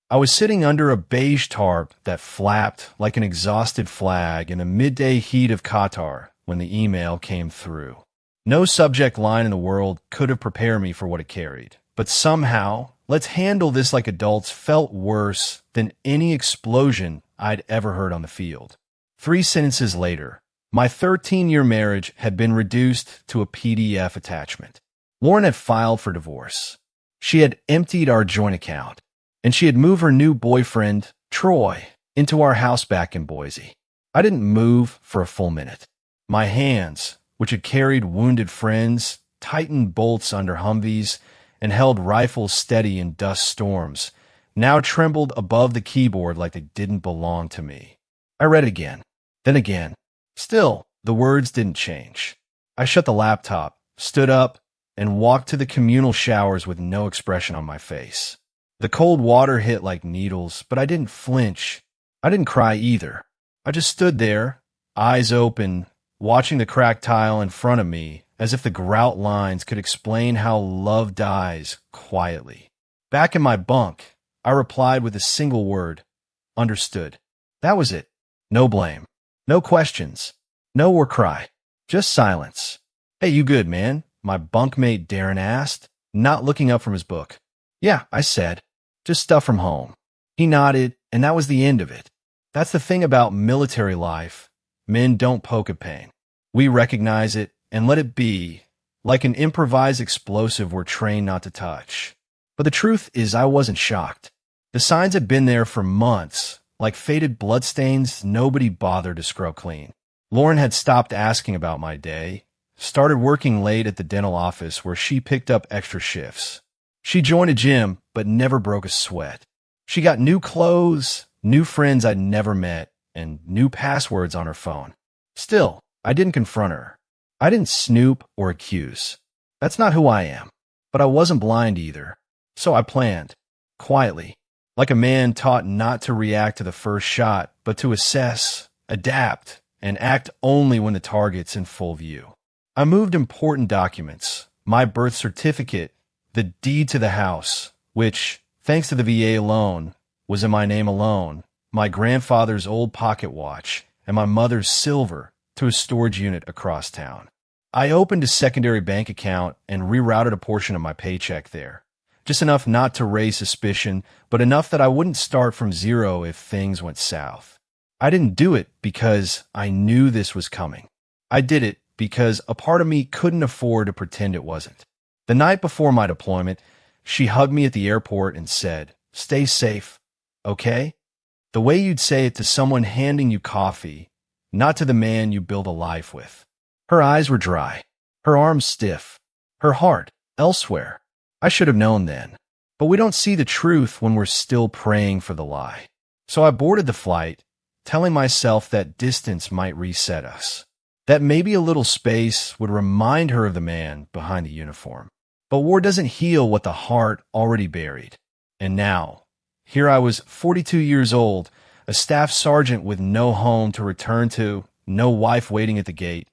I was sitting under a beige tarp that flapped like an exhausted flag in the midday heat of Qatar when the email came through. No subject line in the world could have prepared me for what it carried. But somehow, "let's handle this like adults" felt worse than any explosion I'd ever heard on the field. 3 sentences later, my 13-year marriage had been reduced to a PDF attachment. Lauren had filed for divorce. She had emptied our joint account, and she had moved her new boyfriend, Troy, into our house back in Boise. I didn't move for a full minute. My hands, which had carried wounded friends, tightened bolts under Humvees, and held rifles steady in dust storms, now trembled above the keyboard like they didn't belong to me. I read again, then again. Still, the words didn't change. I shut the laptop, stood up, and walked to the communal showers with no expression on my face. The cold water hit like needles, but I didn't flinch. I didn't cry either. I just stood there, eyes open, watching the cracked tile in front of me, as if the grout lines could explain how love dies quietly. Back in my bunk, I replied with a single word: understood. That was it. No blame. No questions. No or cry. Just silence. "Hey, you good, man?" my bunkmate Darren asked, not looking up from his book. "Yeah," I said. "Just stuff from home." He nodded, and that was the end of it. That's the thing about military life. Men don't poke at pain. We recognize it and let it be, like an improvised explosive we're trained not to touch. But the truth is, I wasn't shocked. The signs had been there for months, like faded bloodstains nobody bothered to scrub clean. Lauren had stopped asking about my day, started working late at the dental office where she picked up extra shifts. She joined a gym, but never broke a sweat. She got new clothes, new friends I'd never met, and new passwords on her phone. Still, I didn't confront her. I didn't snoop or accuse. That's not who I am. But I wasn't blind either. So I planned, quietly, like a man taught not to react to the first shot, but to assess, adapt, and act only when the target's in full view. I moved important documents: my birth certificate, the deed to the house, which, thanks to the VA loan, was in my name alone, my grandfather's old pocket watch, and my mother's silver, to a storage unit across town. I opened a secondary bank account and rerouted a portion of my paycheck there. Just enough not to raise suspicion, but enough that I wouldn't start from zero if things went south. I didn't do it because I knew this was coming. I did it because a part of me couldn't afford to pretend it wasn't. The night before my deployment, she hugged me at the airport and said, "Stay safe, okay?" The way you'd say it to someone handing you coffee, not to the man you build a life with. Her eyes were dry, her arms stiff, her heart elsewhere. I should have known then. But we don't see the truth when we're still praying for the lie. So I boarded the flight, telling myself that distance might reset us, that maybe a little space would remind her of the man behind the uniform. But war doesn't heal what the heart already buried. And now, here I was, 42 years old, a staff sergeant with no home to return to, no wife waiting at the gate,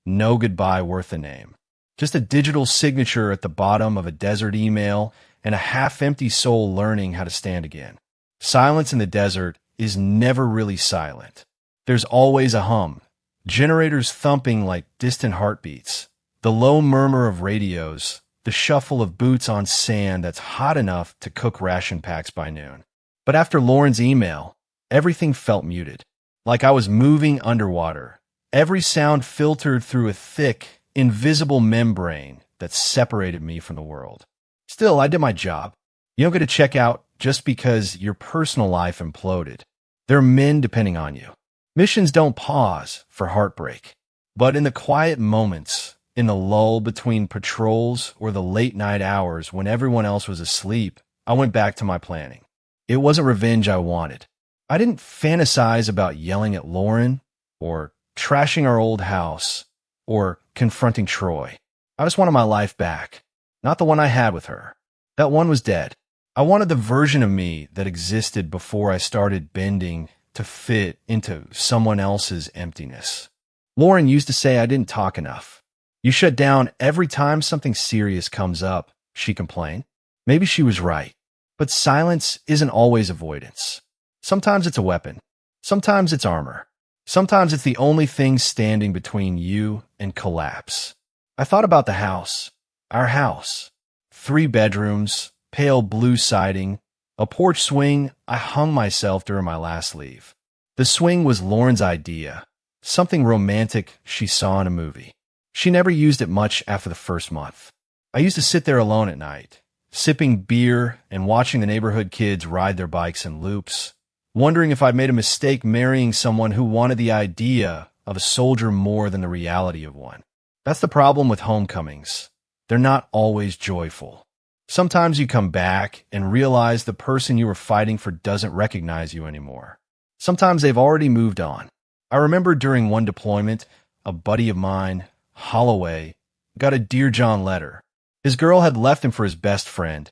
no goodbye worth a name. Just a digital signature at the bottom of a desert email and a half-empty soul learning how to stand again. Silence in the desert is never really silent. There's always a hum, generators thumping like distant heartbeats, the low murmur of radios, the shuffle of boots on sand that's hot enough to cook ration packs by noon. But after Lauren's email, everything felt muted, like I was moving underwater, every sound filtered through a thick, invisible membrane that separated me from the world. Still, I did my job. You don't get to check out just because your personal life imploded. There are men depending on you. Missions don't pause for heartbreak. But in the quiet moments, in the lull between patrols or the late-night hours when everyone else was asleep, I went back to my planning. It wasn't revenge I wanted. I didn't fantasize about yelling at Lauren or trashing our old house or confronting Troy. I just wanted my life back, not the one I had with her. That one was dead. I wanted the version of me that existed before I started bending to fit into someone else's emptiness. Lauren used to say I didn't talk enough. "You shut down every time something serious comes up," she complained. Maybe she was right. But silence isn't always avoidance. Sometimes it's a weapon. Sometimes it's armor. Sometimes it's the only thing standing between you and collapse. I thought about the house. Our house. 3 bedrooms, pale blue siding, a porch swing. I hung myself during my last leave. The swing was Lauren's idea, something romantic she saw in a movie. She never used it much after the first month. I used to sit there alone at night, sipping beer and watching the neighborhood kids ride their bikes in loops, wondering if I'd made a mistake marrying someone who wanted the idea of a soldier more than the reality of one. That's the problem with homecomings. They're not always joyful. Sometimes you come back and realize the person you were fighting for doesn't recognize you anymore. Sometimes they've already moved on. I remember during one deployment, a buddy of mine, Holloway, got a Dear John letter. His girl had left him for his best friend,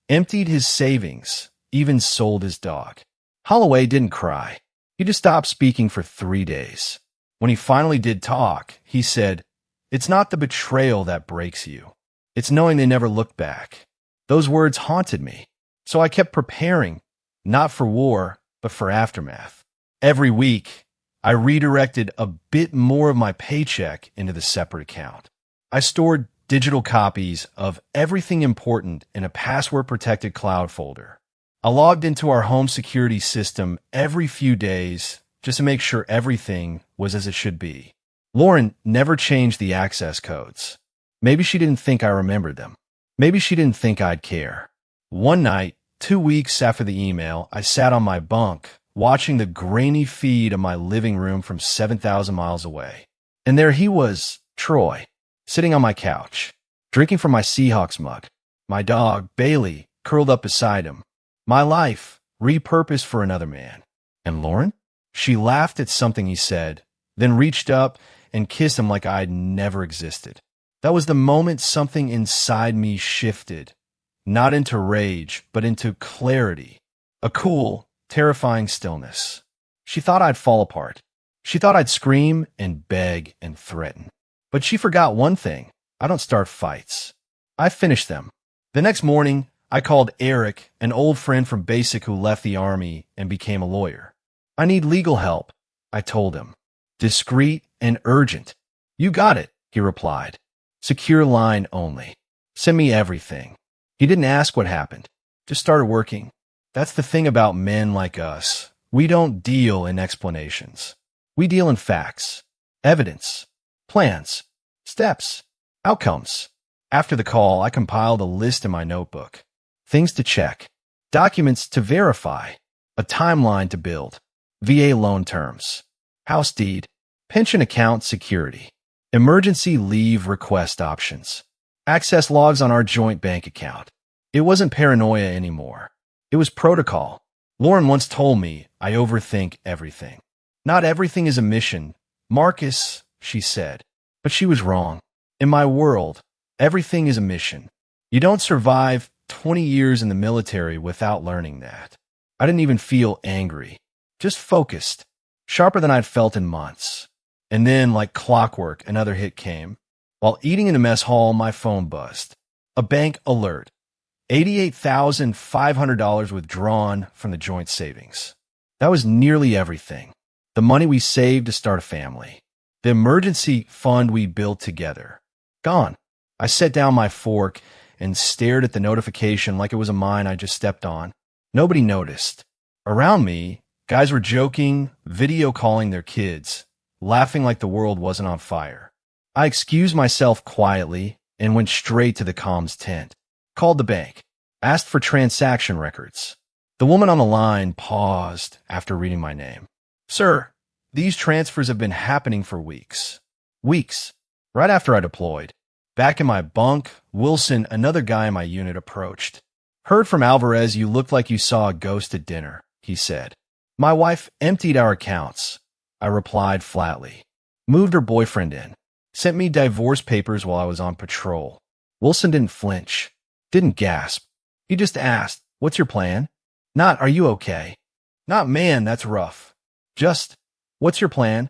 emptied his savings, even sold his dog. Holloway didn't cry. He just stopped speaking for 3 days. When he finally did talk, he said, "It's not the betrayal that breaks you. It's knowing they never looked back." Those words haunted me. So I kept preparing, not for war, but for aftermath. Every week, I redirected a bit more of my paycheck into the separate account. I stored digital copies of everything important in a password-protected cloud folder. I logged into our home security system every few days just to make sure everything was as it should be. Lauren never changed the access codes. Maybe she didn't think I remembered them. Maybe she didn't think I'd care. One night, 2 weeks after the email, I sat on my bunk, watching the grainy feed of my living room from 7,000 miles away. And there he was, Troy, sitting on my couch, drinking from my Seahawks mug. My dog, Bailey, curled up beside him. My life, repurposed for another man. And Lauren? She laughed at something he said, then reached up and kissed him like I'd never existed. That was the moment something inside me shifted, not into rage, but into clarity. A cool, terrifying stillness. She thought I'd fall apart. She thought I'd scream and beg and threaten. But she forgot one thing. I don't start fights. I finish them. The next morning, I called Eric, an old friend from Basic who left the Army and became a lawyer. "I need legal help," I told him. "Discreet and urgent." "You got it," he replied. "Secure line only. Send me everything." He didn't ask what happened. Just started working. That's the thing about men like us. We don't deal in explanations. We deal in facts, evidence, plans, steps, outcomes. After the call, I compiled a list in my notebook. Things to check, documents to verify, a timeline to build, VA loan terms, house deed, pension account security, emergency leave request options, access logs on our joint bank account. It wasn't paranoia anymore. It was protocol. Lauren once told me I overthink everything. Not everything is a mission, Marcus, she said. But she was wrong. In my world, everything is a mission. You don't survive 20 years in the military without learning that. I didn't even feel angry, just focused, sharper than I'd felt in months. And then, like clockwork, another hit came. While eating in the mess hall, my phone buzzed. A bank alert. $88,500 withdrawn from the joint savings. That was nearly everything. The money we saved to start a family. The emergency fund we built together. Gone. I set down my fork and stared at the notification like it was a mine I just stepped on. Nobody noticed. Around me, guys were joking, video calling their kids, laughing like the world wasn't on fire. I excused myself quietly and went straight to the comms tent. Called the bank. Asked for transaction records. The woman on the line paused after reading my name. "Sir, these transfers have been happening for weeks." Weeks. Right after I deployed. Back in my bunk, Wilson, another guy in my unit, approached. "Heard from Alvarez you looked like you saw a ghost at dinner," he said. "My wife emptied our accounts," I replied flatly. "Moved her boyfriend in. Sent me divorce papers while I was on patrol." Wilson didn't flinch. Didn't gasp. He just asked, "What's your plan?" Not, "Are you okay?" Not, "Man, that's rough." Just, "What's your plan?"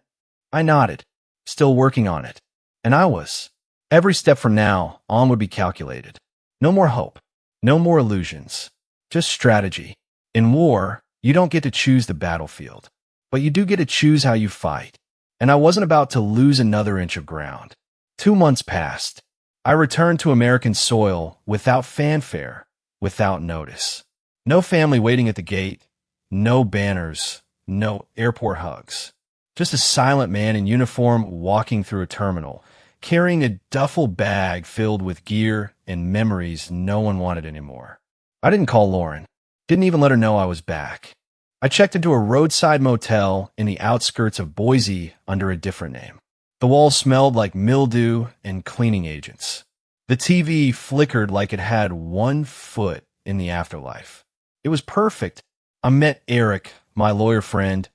I nodded. Still working on it. And I was. Every step from now on would be calculated. No more hope. No more illusions. just strategy. In war, you don't get to choose the battlefield, but you do get to choose how you fight. And I wasn't about to lose another inch of ground. 2 months passed. I returned to American soil without fanfare, without notice. No family waiting at the gate, no banners, no airport hugs. Just a silent man in uniform walking through a terminal, carrying a duffel bag filled with gear and memories no one wanted anymore. I didn't call Lauren. Didn't even let her know I was back. I checked into a roadside motel in the outskirts of Boise under a different name. The walls smelled like mildew and cleaning agents. The TV flickered like it had 1 foot in the afterlife. It was perfect. I met Eric, my lawyer friend,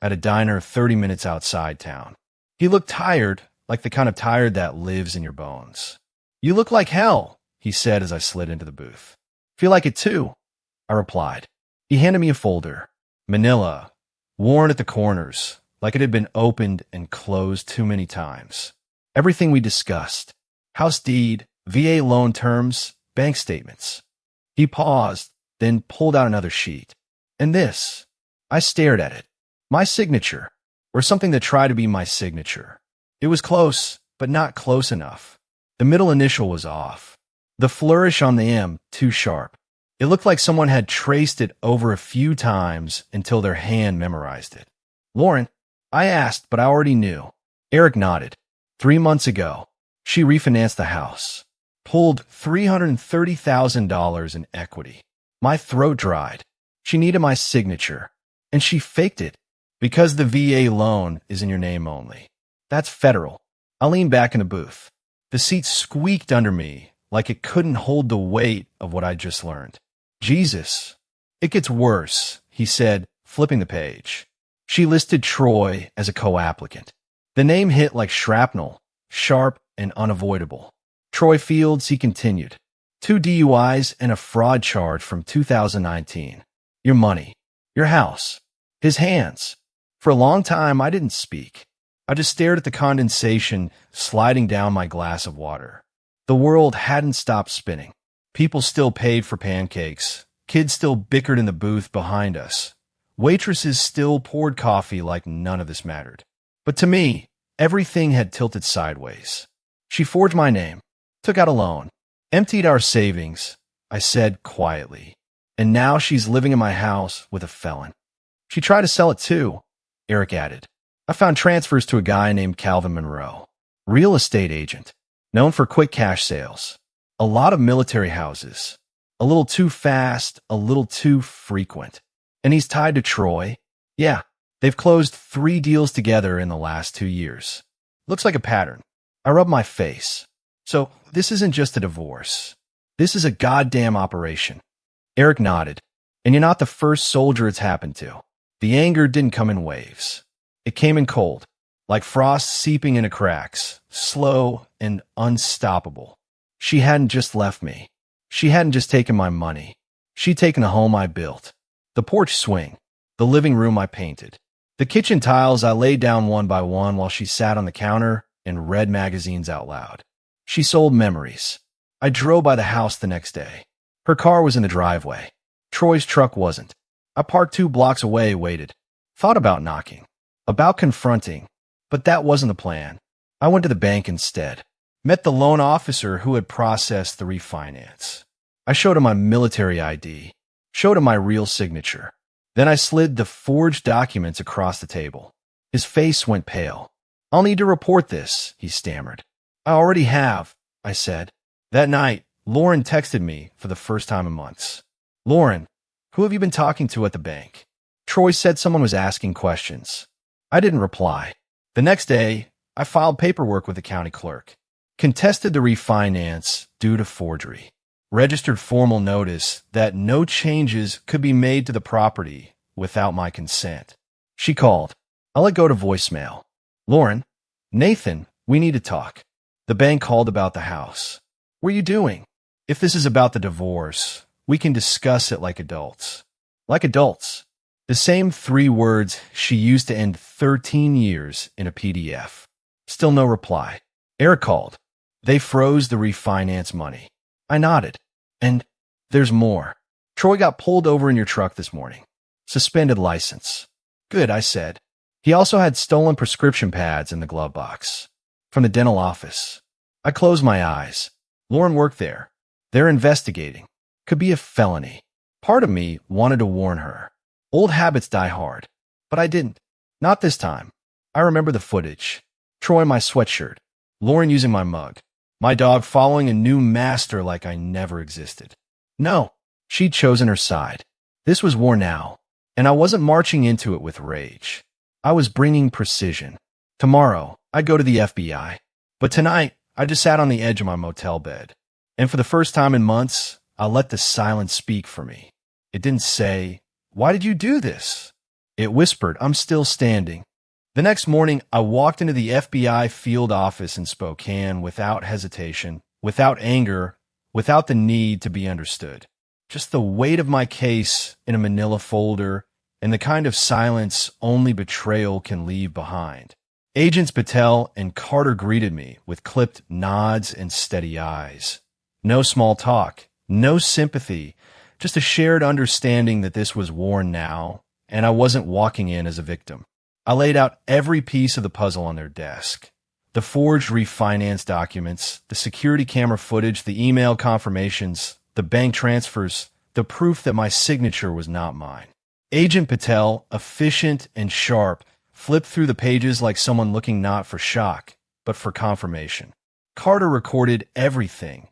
at a diner 30 minutes outside town. He looked tired, like the kind of tired that lives in your bones. "You look like hell," he said as I slid into the booth. "Feel like it too," I replied. He handed me a folder. Manila, worn at the corners, like it had been opened and closed too many times. Everything we discussed. House deed, VA loan terms, bank statements. He paused, then pulled out another sheet. And this. I stared at it. My signature, or something that tried to be my signature. It was close, but not close enough. The middle initial was off. The flourish on the M too sharp. It looked like someone had traced it over a few times until their hand memorized it. "Lauren?" I asked, but I already knew. Eric nodded. 3 months ago, she refinanced the house. Pulled $330,000 in equity. My throat dried. She needed my signature, and she faked it. Because the VA loan is in your name only. That's federal. I leaned back in the booth. The seat squeaked under me like it couldn't hold the weight of what I just learned. "Jesus. It gets worse," he said, flipping the page. She listed Troy as a co-applicant. The name hit like shrapnel, sharp and unavoidable. "Troy Fields," he continued. "2 DUIs and a fraud charge from 2019. Your money. Your house." His hands. For a long time, I didn't speak. I just stared at the condensation sliding down my glass of water. The world hadn't stopped spinning. People still paid for pancakes. Kids still bickered in the booth behind us. Waitresses still poured coffee like none of this mattered. But to me, everything had tilted sideways. She forged my name, took out a loan, emptied our savings, I said quietly. And now she's living in my house with a felon. She tried to sell it too, Eric added. I found transfers to a guy named Calvin Monroe, real estate agent, known for quick cash sales. A lot of military houses. A little too fast, a little too frequent. And he's tied to Troy. Yeah, they've closed 3 deals together in the last 2 years. Looks like a pattern. I rubbed my face. So this isn't just a divorce. This is a goddamn operation. Eric nodded. And you're not the first soldier it's happened to. The anger didn't come in waves. It came in cold, like frost seeping into cracks, slow and unstoppable. She hadn't just left me. She hadn't just taken my money. She'd taken the home I built, the porch swing, the living room I painted, the kitchen tiles I laid down one by one while she sat on the counter and read magazines out loud. She sold memories. I drove by the house the next day. Her car was in the driveway. Troy's truck wasn't. I parked 2 blocks away, waited. Thought about knocking. About confronting. But that wasn't the plan. I went to the bank instead. Met the loan officer who had processed the refinance. I showed him my military ID. Showed him my real signature. Then I slid the forged documents across the table. His face went pale. "I'll need to report this," he stammered. "I already have," I said. That night, Lauren texted me for the first time in months. "Lauren, who have you been talking to at the bank?" Troy said someone was asking questions. I didn't reply. The next day, I filed paperwork with the county clerk. Contested the refinance due to forgery. Registered formal notice that no changes could be made to the property without my consent. She called. I let go to voicemail. "Lauren, Nathan, we need to talk." The bank called about the house. "What are you doing?" "If this is about the divorce, we can discuss it like adults." Like adults. The same 3 words she used to end 13 years in a PDF. Still no reply. Eric called. They froze the refinance money. I nodded. "And there's more." Troy got pulled over in your truck this morning. Suspended license. Good, I said. He also had stolen prescription pads in the glove box. From the dental office. I closed my eyes. Lauren worked there. They're investigating. Could be a felony. Part of me wanted to warn her. Old habits die hard. But I didn't. Not this time. I remember the footage. Troy in my sweatshirt. Lauren using my mug. My dog following a new master like I never existed. No, she'd chosen her side. This was war now, and I wasn't marching into it with rage. I was bringing precision. Tomorrow, I'd go to the FBI. But tonight, I just sat on the edge of my motel bed. And for the first time in months, I let the silence speak for me. It didn't say, "Why did you do this?" It whispered, "I'm still standing." The next morning, I walked into the FBI field office in Spokane without hesitation, without anger, without the need to be understood. Just the weight of my case in a manila folder and the kind of silence only betrayal can leave behind. Agents Patel and Carter greeted me with clipped nods and steady eyes. No small talk, no sympathy, just a shared understanding that this was war now, and I wasn't walking in as a victim. I laid out every piece of the puzzle on their desk. The forged refinance documents, the security camera footage, the email confirmations, the bank transfers, the proof that my signature was not mine. Agent Patel, efficient and sharp, flipped through the pages like someone looking not for shock, but for confirmation. Carter recorded everything,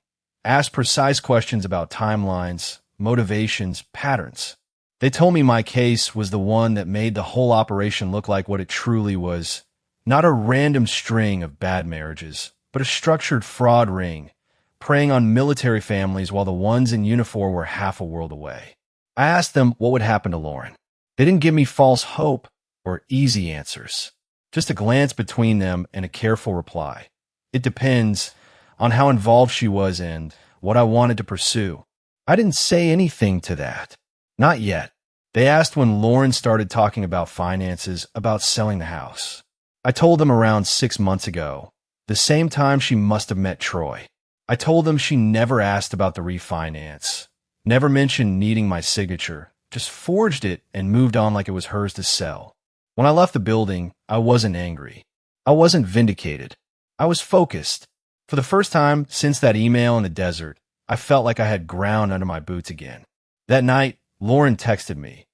asked precise questions about timelines, motivations, patterns. They told me my case was the one that made the whole operation look like what it truly was. Not a random string of bad marriages, but a structured fraud ring, preying on military families while the ones in uniform were half a world away. I asked them what would happen to Lauren. They didn't give me false hope or easy answers. Just a glance between them and a careful reply. It depends on how involved she was and what I wanted to pursue. I didn't say anything to that. Not yet. They asked when Lauren started talking about finances, about selling the house. I told them around 6 months ago, the same time she must have met Troy. I told them she never asked about the refinance, never mentioned needing my signature, just forged it and moved on like it was hers to sell. When I left the building, I wasn't angry. I wasn't vindicated. I was focused. For the first time since that email in the desert, I felt like I had ground under my boots again. That night, Lauren texted me,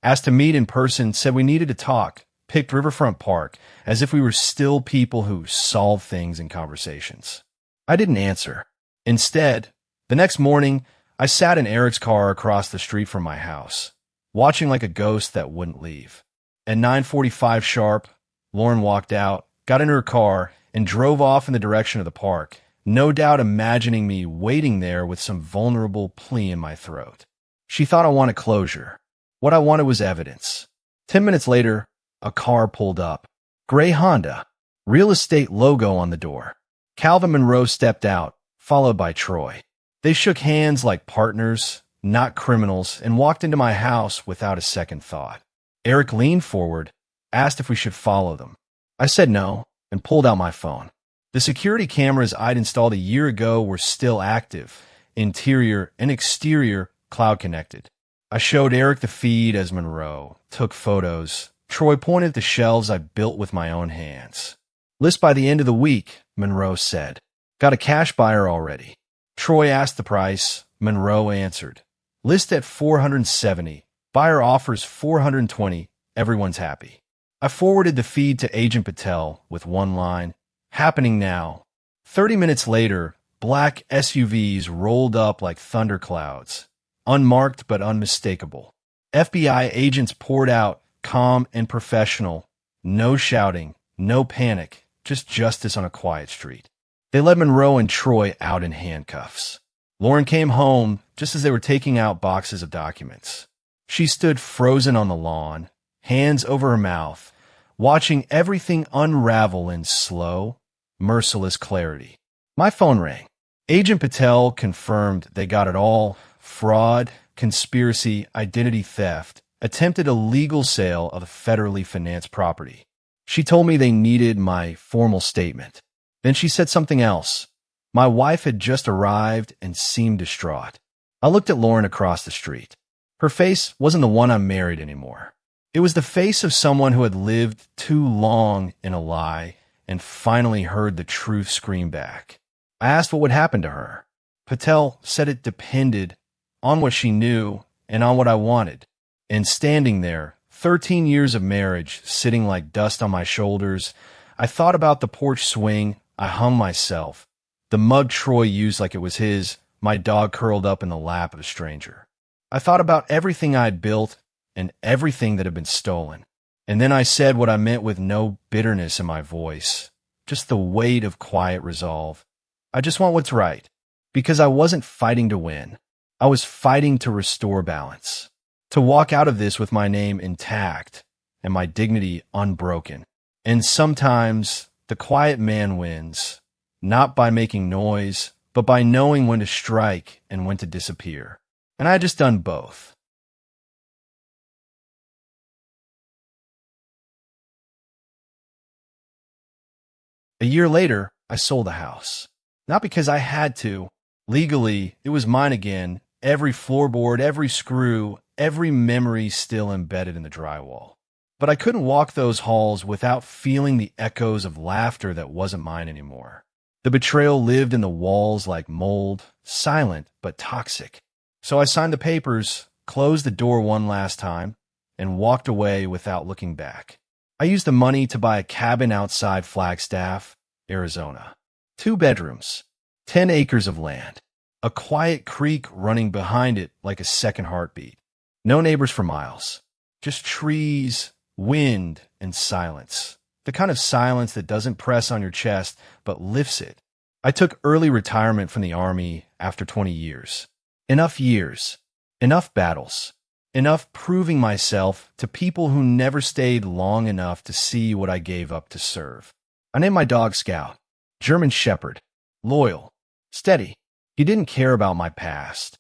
asked to meet in person, said we needed to talk, picked Riverfront Park, as if we were still people who solve things in conversations. I didn't answer. Instead, the next morning, I sat in Eric's car across the street from my house, watching like a ghost that wouldn't leave. At 9:45 sharp, Lauren walked out, got into her car, and drove off in the direction of the park, no doubt imagining me waiting there with some vulnerable plea in my throat. She thought I wanted closure. What I wanted was evidence. 10 minutes later, a car pulled up. Gray Honda. Real estate logo on the door. Calvin Monroe stepped out, followed by Troy. They shook hands like partners, not criminals, and walked into my house without a second thought. Eric leaned forward, asked if we should follow them. I said no, and pulled out my phone. The security cameras I'd installed a year ago were still active, interior and exterior cloud-connected. I showed Eric the feed as Monroe, took photos. Troy pointed at the shelves I built with my own hands. List by the end of the week, Monroe said. Got a cash buyer already. Troy asked the price. Monroe answered. List at $470. Buyer offers $420. Everyone's happy. I forwarded the feed to Agent Patel with one line, happening now. 30 minutes later, black SUVs rolled up like thunderclouds. Unmarked but unmistakable. FBI agents poured out, calm and professional. No shouting, no panic, just justice on a quiet street. They led Monroe and Troy out in handcuffs. Lauren came home just as they were taking out boxes of documents. She stood frozen on the lawn, hands over her mouth, watching everything unravel in slow, merciless clarity. My phone rang. Agent Patel confirmed they got it all. Fraud, conspiracy, identity theft, attempted illegal sale of a federally financed property. She told me they needed my formal statement. Then she said something else. My wife had just arrived and seemed distraught. I looked at Lauren across the street. Her face wasn't the one I married anymore. It was the face of someone who had lived too long in a lie and finally heard the truth scream back. I asked what would happen to her. Patel said it depended on what she knew and on what I wanted. And standing there, 13 years of marriage sitting like dust on my shoulders, I thought about the porch swing I hung myself, the mug Troy used like it was his, my dog curled up in the lap of a stranger. I thought about everything I'd built and everything that had been stolen. And then I said what I meant with no bitterness in my voice, just the weight of quiet resolve. I just want what's right, because I wasn't fighting to win. I was fighting to restore balance, to walk out of this with my name intact and my dignity unbroken. And sometimes the quiet man wins, not by making noise, but by knowing when to strike and when to disappear. And I had just done both. A year later, I sold the house. Not because I had to. Legally, it was mine again. Every floorboard, every screw, every memory still embedded in the drywall. But I couldn't walk those halls without feeling the echoes of laughter that wasn't mine anymore. The betrayal lived in the walls like mold, silent but toxic. So I signed the papers, closed the door one last time, and walked away without looking back. I used the money to buy a cabin outside Flagstaff, Arizona. 2 bedrooms, 10 acres of land, a quiet creek running behind it like a second heartbeat. No neighbors for miles, just trees, wind, and silence. The kind of silence that doesn't press on your chest, but lifts it. I took early retirement from the Army after 20 years. Years, enough battles, enough proving myself to people who never stayed long enough to see what I gave up to serve. I named my dog Scout, German Shepherd, loyal, steady. He didn't care about my past,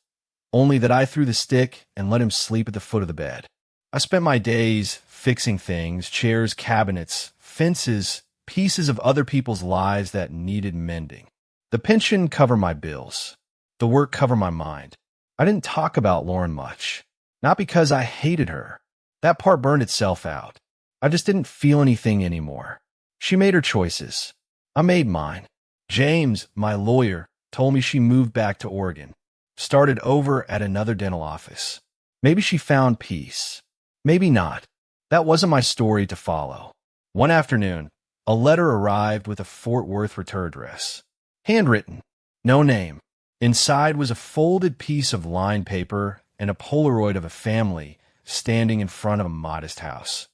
only that I threw the stick and let him sleep at the foot of the bed. I spent my days fixing things, chairs, cabinets, fences, pieces of other people's lives that needed mending. The pension covered my bills. The work covered my mind. I didn't talk about Lauren much. Not because I hated her. That part burned itself out. I just didn't feel anything anymore. She made her choices. I made mine. James, my lawyer, told me she moved back to Oregon. Started over at another dental office. Maybe she found peace. Maybe not. That wasn't my story to follow. One afternoon, a letter arrived with a Fort Worth return address. Handwritten. No name. Inside was a folded piece of lined paper and a Polaroid of a family standing in front of a modest house.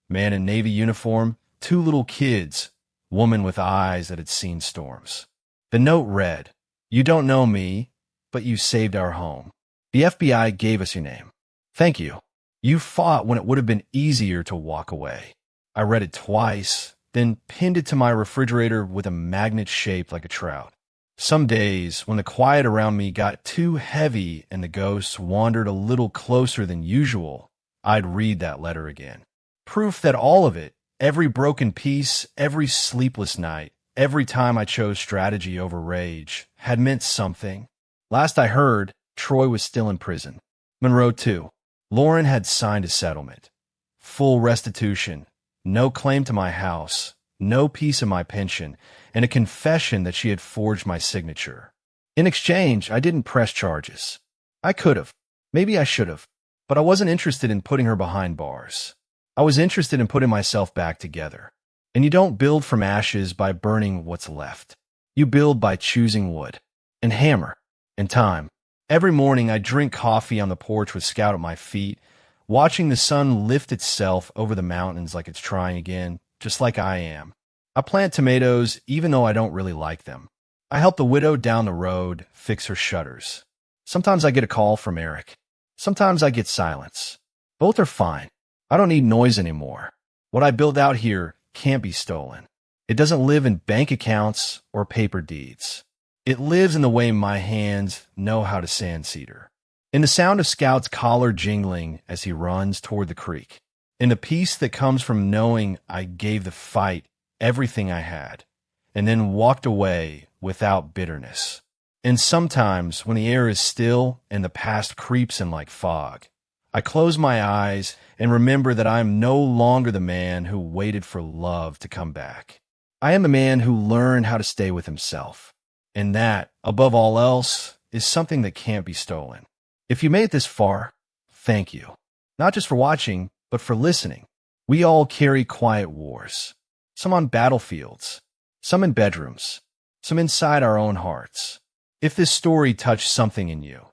Man in Navy uniform, 2 little kids, woman with eyes that had seen storms. The note read, "You don't know me, but you saved our home. The FBI gave us your name. Thank you. You fought when it would have been easier to walk away." I read it twice, then pinned it to my refrigerator with a magnet shaped like a trout. Some days, when the quiet around me got too heavy and the ghosts wandered a little closer than usual, I'd read that letter again. Proof that all of it, every broken piece, every sleepless night, every time I chose strategy over rage, had meant something. Last I heard, Troy was still in prison. Monroe, too. Lauren had signed a settlement. Full restitution, no claim to my house, no piece of my pension, and a confession that she had forged my signature. In exchange, I didn't press charges. I could have. Maybe I should have. But I wasn't interested in putting her behind bars. I was interested in putting myself back together. And you don't build from ashes by burning what's left. You build by choosing wood, and hammer, and time. Every morning I drink coffee on the porch with Scout at my feet, watching the sun lift itself over the mountains like it's trying again, just like I am. I plant tomatoes even though I don't really like them. I help the widow down the road fix her shutters. Sometimes I get a call from Eric. Sometimes I get silence. Both are fine. I don't need noise anymore. What I build out here can't be stolen. It doesn't live in bank accounts or paper deeds. It lives in the way my hands know how to sand cedar. In the sound of Scout's collar jingling as he runs toward the creek. In the peace that comes from knowing I gave the fight everything I had, and then walked away without bitterness. And sometimes, when the air is still and the past creeps in like fog, I close my eyes and remember that I am no longer the man who waited for love to come back. I am a man who learned how to stay with himself. And that, above all else, is something that can't be stolen. If you made it this far, thank you. Not just for watching, but for listening. We all carry quiet wars. Some on battlefields, some in bedrooms, some inside our own hearts. If this story touched something in you,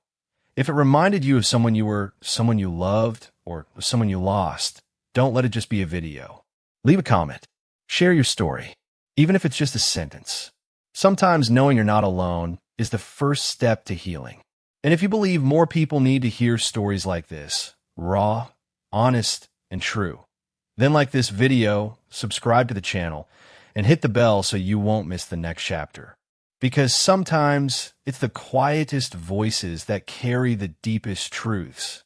if it reminded you of someone you loved, or someone you lost, don't let it just be a video. Leave a comment. Share your story, even if it's just a sentence. Sometimes knowing you're not alone is the first step to healing. And if you believe more people need to hear stories like this, raw, honest, and true, then like this video, subscribe to the channel, and hit the bell so you won't miss the next chapter. Because sometimes it's the quietest voices that carry the deepest truths.